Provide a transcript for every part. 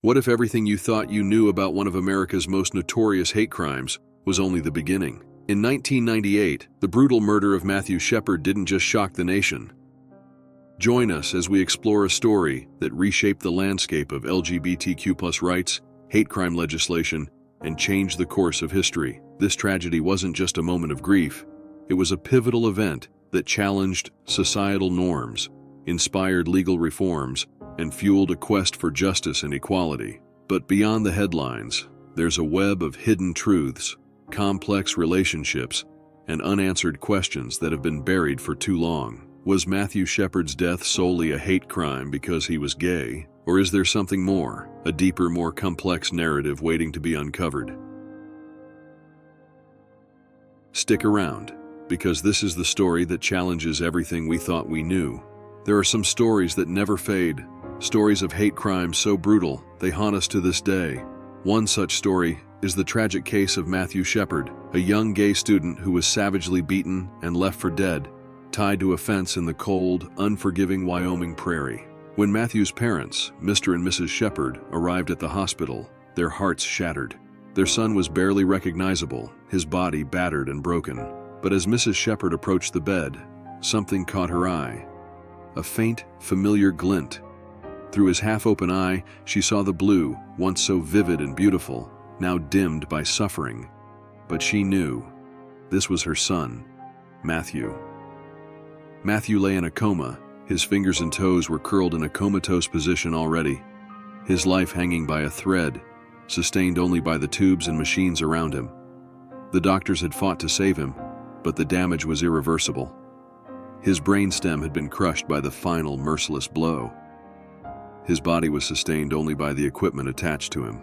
What if everything you thought you knew about one of America's most notorious hate crimes was only the beginning? In 1998, the brutal murder of Matthew Shepard didn't just shock the nation. Join us as we explore a story that reshaped the landscape of LGBTQ+ rights, hate crime legislation, and changed the course of history. This tragedy wasn't just a moment of grief. It was a pivotal event that challenged societal norms, inspired legal reforms, and fueled a quest for justice and equality. But beyond the headlines, there's a web of hidden truths, complex relationships, and unanswered questions that have been buried for too long. Was Matthew Shepard's death solely a hate crime because he was gay? Or is there something more, a deeper, more complex narrative waiting to be uncovered? Stick around, because this is the story that challenges everything we thought we knew. There are some stories that never fade, stories of hate crimes so brutal they haunt us to this day. One such story is the tragic case of Matthew Shepard, a young gay student who was savagely beaten and left for dead, tied to a fence in the cold, unforgiving Wyoming prairie. When Matthew's parents, Mr. and Mrs. Shepard, arrived at the hospital, their hearts shattered. Their son was barely recognizable, his body battered and broken. But as Mrs. Shepard approached the bed, something caught her eye. A faint, familiar glint. Through his half-open eye, she saw the blue, once so vivid and beautiful, now dimmed by suffering. But she knew. This was her son, Matthew. Matthew lay in a coma. His fingers and toes were curled in a comatose position already, his life hanging by a thread, sustained only by the tubes and machines around him. The doctors had fought to save him, but the damage was irreversible. His brainstem had been crushed by the final merciless blow. His body was sustained only by the equipment attached to him.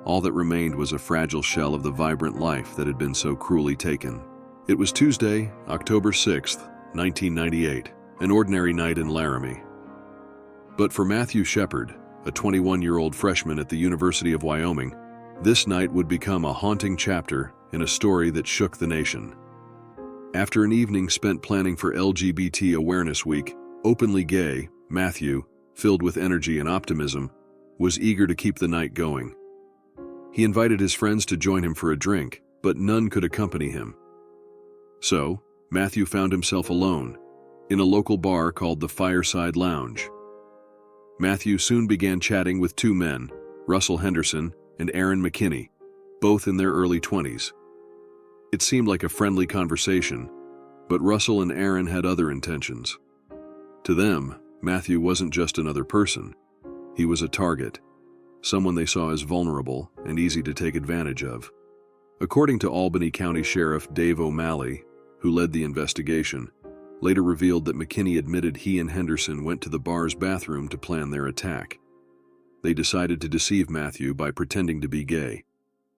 All that remained was a fragile shell of the vibrant life that had been so cruelly taken. It was Tuesday, October 6th, 1998, an ordinary night in Laramie. But for Matthew Shepard, a 21-year-old freshman at the University of Wyoming, this night would become a haunting chapter in a story that shook the nation. After an evening spent planning for LGBT Awareness Week, openly gay, Matthew, filled with energy and optimism, was eager to keep the night going. He invited his friends to join him for a drink, but none could accompany him. So, Matthew found himself alone, in a local bar called the Fireside Lounge. Matthew soon began chatting with two men, Russell Henderson and Aaron McKinney, both in their early 20s. It seemed like a friendly conversation, but Russell and Aaron had other intentions. To them, Matthew wasn't just another person. He was a target, someone they saw as vulnerable and easy to take advantage of. According to Albany County Sheriff Dave O'Malley, who led the investigation, later revealed that McKinney admitted he and Henderson went to the bar's bathroom to plan their attack. They decided to deceive Matthew by pretending to be gay,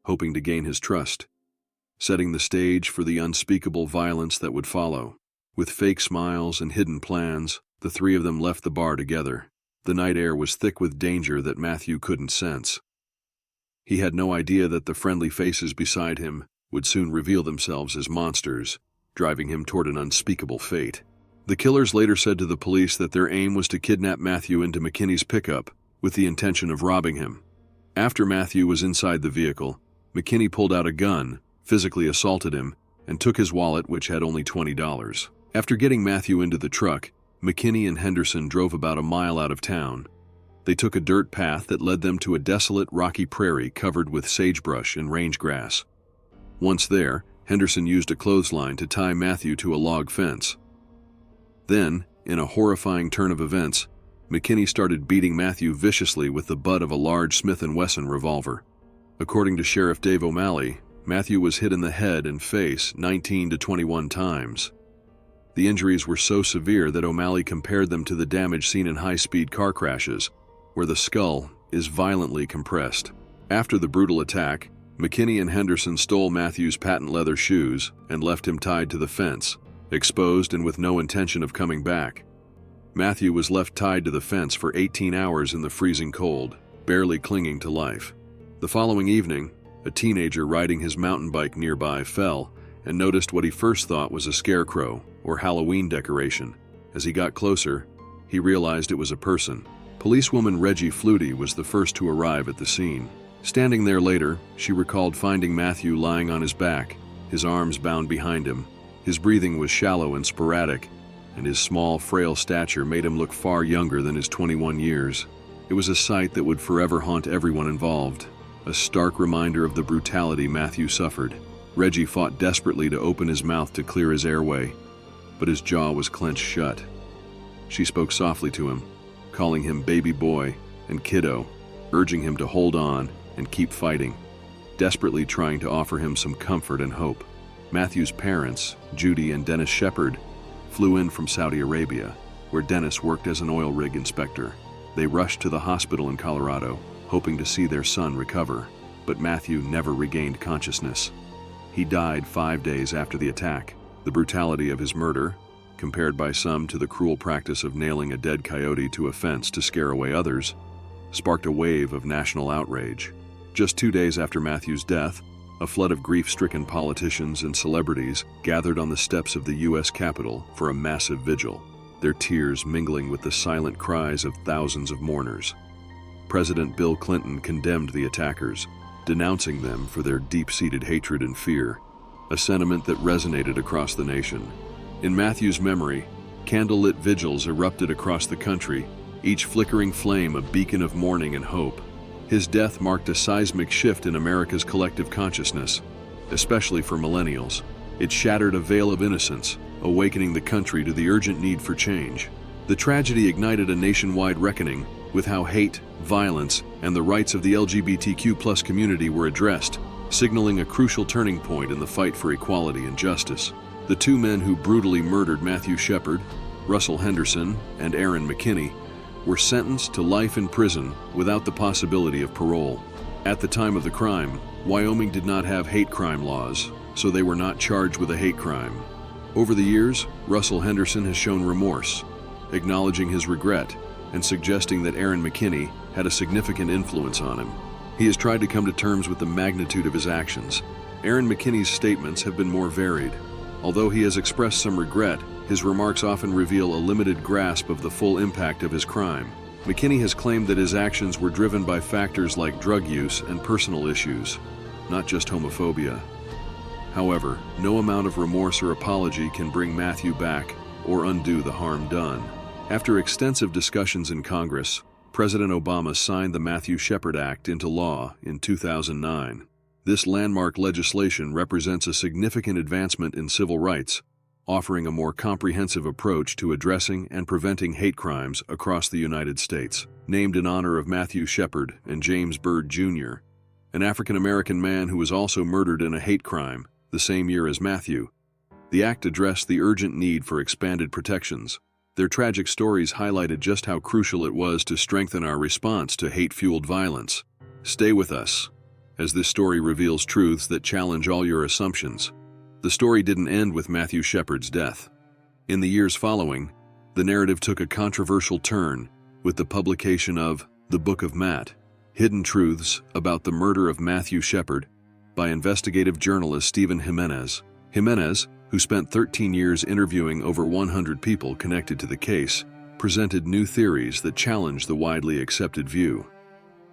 hoping to gain his trust, setting the stage for the unspeakable violence that would follow. With fake smiles and hidden plans, the three of them left the bar together. The night air was thick with danger that Matthew couldn't sense. He had no idea that the friendly faces beside him would soon reveal themselves as monsters, driving him toward an unspeakable fate. The killers later said to the police that their aim was to kidnap Matthew into McKinney's pickup with the intention of robbing him. After Matthew was inside the vehicle, McKinney pulled out a gun, physically assaulted him, and took his wallet, which had only $20. After getting Matthew into the truck, McKinney and Henderson drove about a mile out of town. They took a dirt path that led them to a desolate, rocky prairie covered with sagebrush and range grass. Once there, Henderson used a clothesline to tie Matthew to a log fence. Then, in a horrifying turn of events, McKinney started beating Matthew viciously with the butt of a large Smith & Wesson revolver. According to Sheriff Dave O'Malley, Matthew was hit in the head and face 19 to 21 times. The injuries were so severe that O'Malley compared them to the damage seen in high-speed car crashes, where the skull is violently compressed. After the brutal attack, McKinney and Henderson stole Matthew's patent leather shoes and left him tied to the fence, exposed and with no intention of coming back. Matthew was left tied to the fence for 18 hours in the freezing cold, barely clinging to life. The following evening, a teenager riding his mountain bike nearby fell and noticed what he first thought was a scarecrow or Halloween decoration. As he got closer, he realized it was a person. Policewoman Reggie Flutie was the first to arrive at the scene. Standing there later, she recalled finding Matthew lying on his back, his arms bound behind him. His breathing was shallow and sporadic, and his small, frail stature made him look far younger than his 21 years. It was a sight that would forever haunt everyone involved, a stark reminder of the brutality Matthew suffered. Reggie fought desperately to open his mouth to clear his airway, but his jaw was clenched shut. She spoke softly to him, calling him baby boy and kiddo, urging him to hold on and keep fighting, desperately trying to offer him some comfort and hope. Matthew's parents, Judy and Dennis Shepard, flew in from Saudi Arabia, where Dennis worked as an oil rig inspector. They rushed to the hospital in Colorado, hoping to see their son recover, but Matthew never regained consciousness. He died 5 days after the attack. The brutality of his murder, compared by some to the cruel practice of nailing a dead coyote to a fence to scare away others, sparked a wave of national outrage. Just 2 days after Matthew's death, a flood of grief-stricken politicians and celebrities gathered on the steps of the U.S. Capitol for a massive vigil, their tears mingling with the silent cries of thousands of mourners. President Bill Clinton condemned the attackers, denouncing them for their deep-seated hatred and fear, a sentiment that resonated across the nation. In Matthew's memory, candlelit vigils erupted across the country, each flickering flame a beacon of mourning and hope. His death marked a seismic shift in America's collective consciousness, especially for millennials. It shattered a veil of innocence, awakening the country to the urgent need for change. The tragedy ignited a nationwide reckoning with how hate, violence, and the rights of the LGBTQ+ community were addressed, signaling a crucial turning point in the fight for equality and justice. The two men who brutally murdered Matthew Shepard, Russell Henderson, and Aaron McKinney, were sentenced to life in prison without the possibility of parole. At the time of the crime, Wyoming did not have hate crime laws, so they were not charged with a hate crime. Over the years, Russell Henderson has shown remorse, acknowledging his regret and suggesting that Aaron McKinney had a significant influence on him. He has tried to come to terms with the magnitude of his actions. Aaron McKinney's statements have been more varied. Although he has expressed some regret, his remarks often reveal a limited grasp of the full impact of his crime. McKinney has claimed that his actions were driven by factors like drug use and personal issues, not just homophobia. However, no amount of remorse or apology can bring Matthew back or undo the harm done. After extensive discussions in Congress, President Obama signed the Matthew Shepard Act into law in 2009. This landmark legislation represents a significant advancement in civil rights, offering a more comprehensive approach to addressing and preventing hate crimes across the United States. Named in honor of Matthew Shepard and James Byrd Jr., an African-American man who was also murdered in a hate crime the same year as Matthew, the act addressed the urgent need for expanded protections. Their tragic stories highlighted just how crucial it was to strengthen our response to hate-fueled violence. Stay with us, as this story reveals truths that challenge all your assumptions. The story didn't end with Matthew Shepard's death. In the years following, the narrative took a controversial turn with the publication of The Book of Matt, Hidden Truths About the Murder of Matthew Shepard by investigative journalist Stephen Jimenez. Jimenez, who spent 13 years interviewing over 100 people connected to the case, presented new theories that challenged the widely accepted view.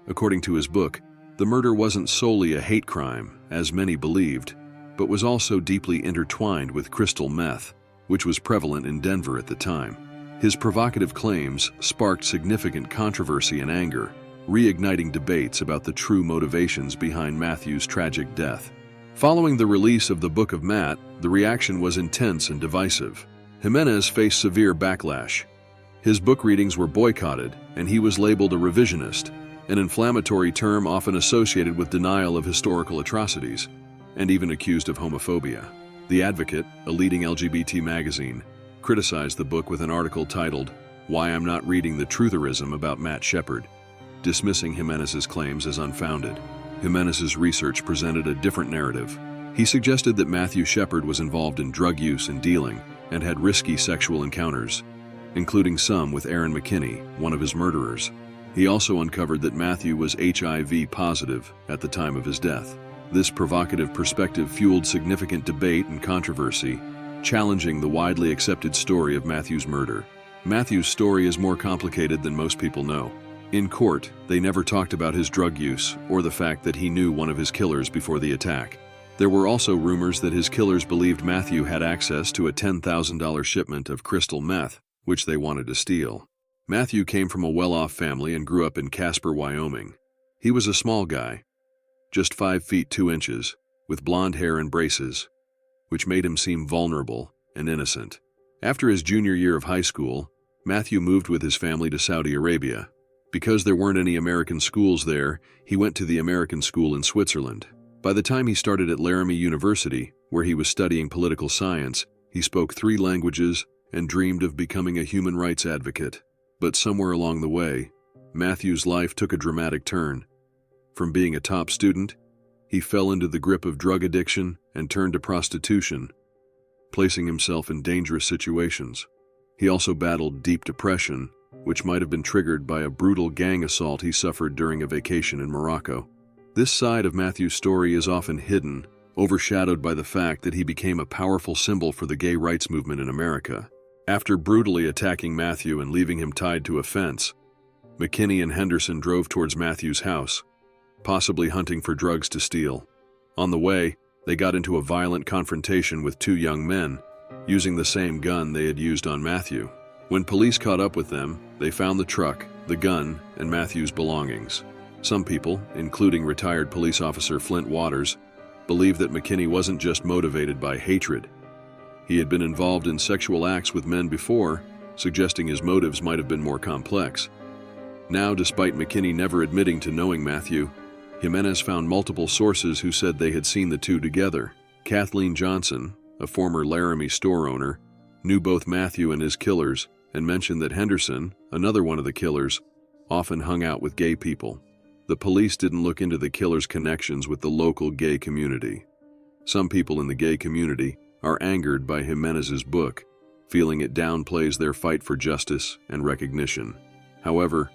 According to his book, the murder wasn't solely a hate crime, as many believed, but was also deeply intertwined with crystal meth, which was prevalent in Denver at the time. His provocative claims sparked significant controversy and anger, reigniting debates about the true motivations behind Matthew's tragic death. Following the release of The Book of Matt, the reaction was intense and divisive. Jimenez faced severe backlash. His book readings were boycotted, and he was labeled a revisionist, an inflammatory term often associated with denial of historical atrocities, and even accused of homophobia. The Advocate, a leading LGBT magazine, criticized the book with an article titled, "Why I'm Not Reading the Trutherism About Matt Shepard," dismissing Jimenez's claims as unfounded. Jimenez's research presented a different narrative. He suggested that Matthew Shepard was involved in drug use and dealing, and had risky sexual encounters, including some with Aaron McKinney, one of his murderers. He also uncovered that Matthew was HIV positive at the time of his death. This provocative perspective fueled significant debate and controversy, challenging the widely accepted story of Matthew's murder. Matthew's story is more complicated than most people know. In court, they never talked about his drug use or the fact that he knew one of his killers before the attack. There were also rumors that his killers believed Matthew had access to a $10,000 shipment of crystal meth, which they wanted to steal. Matthew came from a well-off family and grew up in Casper, Wyoming. He was a small guy, just 5 feet 2 inches, with blonde hair and braces, which made him seem vulnerable and innocent. After his junior year of high school, Matthew moved with his family to Saudi Arabia. Because there weren't any American schools there, he went to the American school in Switzerland. By the time he started at Laramie University, where he was studying political science, he spoke 3 languages and dreamed of becoming a human rights advocate. But somewhere along the way, Matthew's life took a dramatic turn. From being a top student, he fell into the grip of drug addiction and turned to prostitution, placing himself in dangerous situations. He also battled deep depression, which might have been triggered by a brutal gang assault he suffered during a vacation in Morocco. This side of Matthew's story is often hidden, overshadowed by the fact that he became a powerful symbol for the gay rights movement in America. After brutally attacking Matthew and leaving him tied to a fence, McKinney and Henderson drove towards Matthew's house, possibly hunting for drugs to steal. On the way, they got into a violent confrontation with 2 young men, using the same gun they had used on Matthew. When police caught up with them, they found the truck, the gun, and Matthew's belongings. Some people, including retired police officer Flint Waters, believe that McKinney wasn't just motivated by hatred. He had been involved in sexual acts with men before, suggesting his motives might have been more complex. Now, despite McKinney never admitting to knowing Matthew, Jimenez found multiple sources who said they had seen the 2 together. Kathleen Johnson, a former Laramie store owner, knew both Matthew and his killers and mentioned that Henderson, another one of the killers, often hung out with gay people. The police didn't look into the killer's connections with the local gay community. Some people in the gay community are angered by Jimenez's book, feeling it downplays their fight for justice and recognition. However,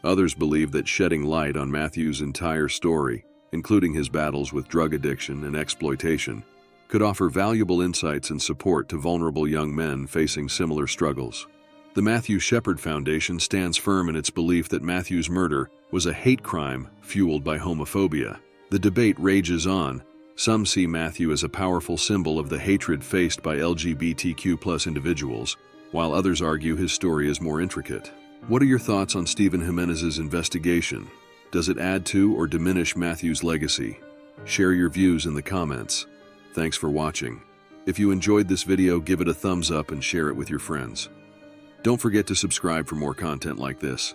others believe that shedding light on Matthew's entire story, including his battles with drug addiction and exploitation, could offer valuable insights and support to vulnerable young men facing similar struggles. The Matthew Shepard Foundation stands firm in its belief that Matthew's murder was a hate crime fueled by homophobia. The debate rages on. Some see Matthew as a powerful symbol of the hatred faced by LGBTQ+ individuals, while others argue his story is more intricate. What are your thoughts on Stephen Jimenez's investigation? Does it add to or diminish Matthew's legacy? Share your views in the comments. Thanks for watching. If you enjoyed this video, give it a thumbs up and share it with your friends. Don't forget to subscribe for more content like this.